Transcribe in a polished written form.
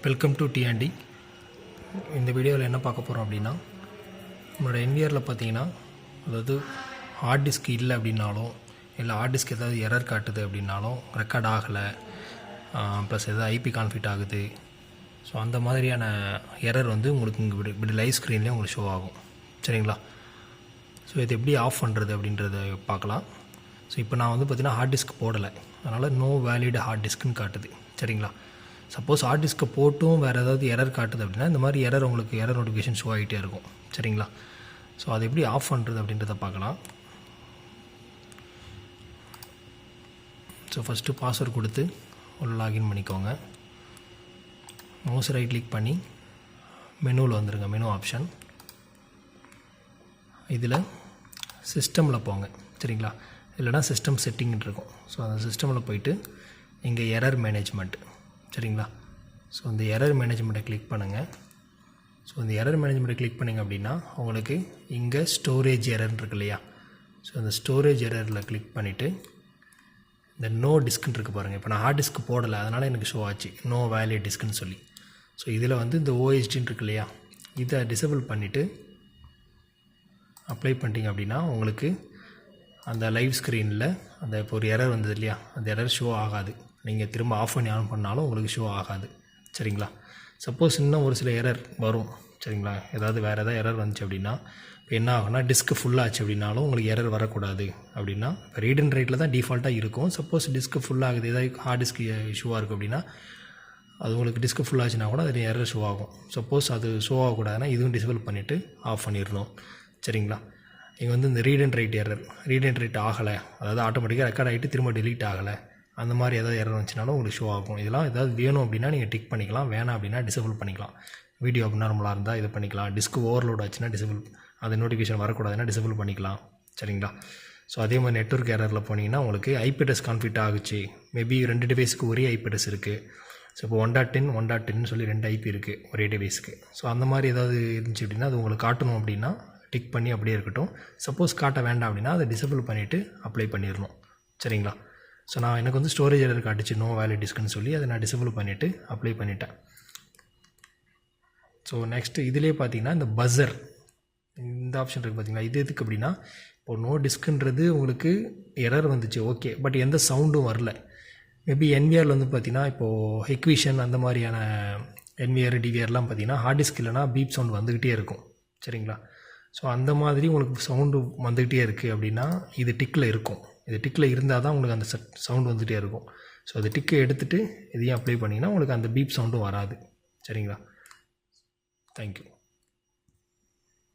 Welcome to T&D. இந்த வீடியோவில் என்ன பார்க்க போகிறோம் அப்படின்னா, நம்மளோட NVRல பார்த்தீங்கன்னா, அதாவது ஹார்ட் டிஸ்க் இல்லை அப்படின்னாலும், இல்லை ஹார்ட் டிஸ்க் ஏதாவது எரர் காட்டுது அப்படின்னாலும், ரெக்கார்ட் ஆகலை, ப்ளஸ் எதாவது ஐபி கான்ஃபிளிக்ட் ஆகுது. ஸோ அந்த மாதிரியான எரர் வந்து உங்களுக்கு இங்கே இப்படி லைவ் ஸ்க்ரீன்லேயே உங்களுக்கு ஷோ ஆகும். சரிங்களா? ஸோ இது எப்படி ஆஃப் பண்ணுறது அப்படின்றத பார்க்கலாம். ஸோ இப்போ நான் வந்து பார்த்திங்கன்னா ஹார்ட் டிஸ்க் போடலை, அதனால் நோ வேலிட் ஹார்ட் டிஸ்க்குன்னு காட்டுது. சரிங்களா? சப்போஸ் ஹார்ட் டிஸ்க்கை போட்டும் வேறு ஏதாவது எரர் காட்டுது அப்படின்னா, இந்த மாதிரி எரர் உங்களுக்கு எரர் நோட்டிஃபிகேஷன் ஷோ ஆகிட்டே இருக்கும். சரிங்களா? ஸோ அதை எப்படி ஆஃப் பண்ணுறது அப்படின்றத பார்க்கலாம். ஸோ ஃபஸ்ட்டு பாஸ்வேர்டு கொடுத்து உள்ள லாகின் பண்ணிக்கோங்க. மவுஸ் ரைட் கிளிக் பண்ணி மெனுவில் வந்துடுங்க, மெனு ஆப்ஷன். இதில் சிஸ்டமில் போங்க. சரிங்களா? இல்லைனா சிஸ்டம் செட்டிங்னு இருக்கும். ஸோ அந்த சிஸ்டமில் போயிட்டு இங்கே எரர் மேனேஜ்மெண்ட். சரிங்களா? ஸோ இந்த எரர் மேனேஜ்மெண்ட்டை கிளிக் பண்ணுங்கள். ஸோ இந்த எரர் மேனேஜ்மெண்ட்டை கிளிக் பண்ணிங்க அப்படின்னா உங்களுக்கு இங்கே ஸ்டோரேஜ் எரர்னு இருக்கு இல்லையா? ஸோ அந்த ஸ்டோரேஜ் எரரில் கிளிக் பண்ணிவிட்டு இந்த நோ டிஸ்க்குன்னு இருக்குது பாருங்கள். இப்போ நான் ஹார்ட் டிஸ்க் போடலை, அதனால் எனக்கு ஷோ ஆச்சு நோ வேலிட் டிஸ்க்குன்னு சொல்லி. ஸோ இதில் வந்து இந்த ஓஎஸ்டின்னு இருக்கு இல்லையா, இதை டிசபிள் பண்ணிவிட்டு அப்ளை பண்ணிட்டீங்க அப்படின்னா உங்களுக்கு அந்த லைவ் ஸ்க்ரீனில் அந்த இப்போ ஒரு எரர் வந்தது இல்லையா, அந்த எரர் ஷோ ஆகாது. நீங்கள் திரும்ப ஆஃப் பண்ணி ஆன் பண்ணாலும் உங்களுக்கு ஷோ ஆகாது. சரிங்களா? சப்போஸ் இன்னும் ஒரு சில எரர் வரும். சரிங்களா? ஏதாவது வேறு ஏதாவது எரர் வந்துச்சு அப்படின்னா இப்போ என்ன ஆகும்னா, டிஸ்க்கு ஃபுல்லாச்சு அப்படின்னாலும் உங்களுக்கு எரர் வரக்கூடாது. அப்படின்னா இப்போ ரீட் அண்ட் ரைட்டில் தான் டிஃபால்ட்டாக இருக்கும். சப்போஸ் டிஸ்க்கு ஃபுல்லாகுது, ஏதாவது ஹார்ட் டிஸ்க் இஷ்யூவாக இருக்குது அப்படின்னா, அது உங்களுக்கு டிஸ்க்கு ஃபுல்லாச்சுன்னா கூட அது எரர் ஷோ ஆகும். சப்போஸ் அது ஷோ ஆகக்கூடாதுன்னா இதுவும் டிசபிள் பண்ணிவிட்டு ஆஃப் பண்ணிடணும். சரிங்களா? இங்கே வந்து இந்த read and right error, read and right ஆகலை, அதாவது ஆட்டோமேட்டிக்காக ரெக்கார்ட் ஆகிட்டு திரும்ப டெலீட் ஆகலை, அந்த மாதிரி ஏதாவது எரர் வந்துச்சுனாலும் உங்களுக்கு ஷோ ஆகும். இதெல்லாம் ஏதாவது வேணும் அப்படின்னா நீங்கள் டிக் பண்ணிக்கலாம், வேணாம் அப்படின்னா டிசபிள் பண்ணிக்கலாம். வீடியோ நார்மலாக இருந்தால் இது பண்ணிக்கலாம். டிஸ்க் ஓவர்லோட் ஆச்சுன்னா டிசபிள், அது நோட்டிஃபிகேஷன் வரக்கூடாதுன்னா டிசபிள் பண்ணிக்கலாம். சரிங்களா? ஸோ அதே மாதிரி நெட்வொர்க் எரரில் போனீங்கன்னா உங்களுக்கு ஐபி அட்ரஸ் கான்ஃபிளிக்ட் ஆகுச்சு. மேபி 2 டிவைஸுக்கு ஒரே ஐபி அட்ரஸ் இருக்குது. ஸோ இப்போ 1.10 1.10 சொல்லி 2 ஐபி இருக்குது ஒரே டிவைஸுக்கு. ஸோ அந்த மாதிரி ஏதாவது இருந்துச்சு அப்படின்னா அது உங்களுக்கு காட்டணும் அப்படின்னா டிக் பண்ணி அப்படியே இருக்கட்டும். சப்போஸ் காட்ட வேண்டாம் அப்படின்னா அதை டிசபிள் பண்ணிவிட்டு அப்ளை பண்ணிடணும். சரிங்களா? ஸோ நான் எனக்கு வந்து ஸ்டோரேஜ் எரர் காட்டுச்சு நோ வேலிட் டிஸ்க்குன்னு சொல்லி அதை நான் டிசபிள் பண்ணிவிட்டு அப்ளை பண்ணிட்டேன். ஸோ நெக்ஸ்ட்டு இதிலே பார்த்தீங்கன்னா இந்த பஸர், இந்த ஆப்ஷன் இருக்குது பார்த்தீங்களா, இது எதுக்கு அப்படின்னா, இப்போ நோ டிஸ்க்குன்றது உங்களுக்கு எரர் வந்துச்சு ஓகே, பட் எந்த சவுண்டும் வரல. மேபி NVRல வந்து பார்த்தீங்கன்னா இப்போது ஹெக்விஷன் அந்த மாதிரியான NVR DVRலாம் பார்த்தீங்கன்னா ஹார்ட் டிஸ்க் இல்லைனா பீப் சவுண்ட் வந்துக்கிட்டே இருக்கும். சரிங்களா? ஸோ அந்த மாதிரி உங்களுக்கு சவுண்டு வந்துக்கிட்டே இருக்குது அப்படின்னா இது டிக்கில் இருக்கும். இது டிக்கில் இருந்தால் தான் உங்களுக்கு அந்த சவுண்டு வந்துகிட்டே இருக்கும். ஸோ அது டிக்கை எடுத்துகிட்டு இதையும் அப்ளை பண்ணிங்கன்னா உங்களுக்கு அந்த பீப் சவுண்டும் வராது. சரிங்களா? தேங்க்யூ.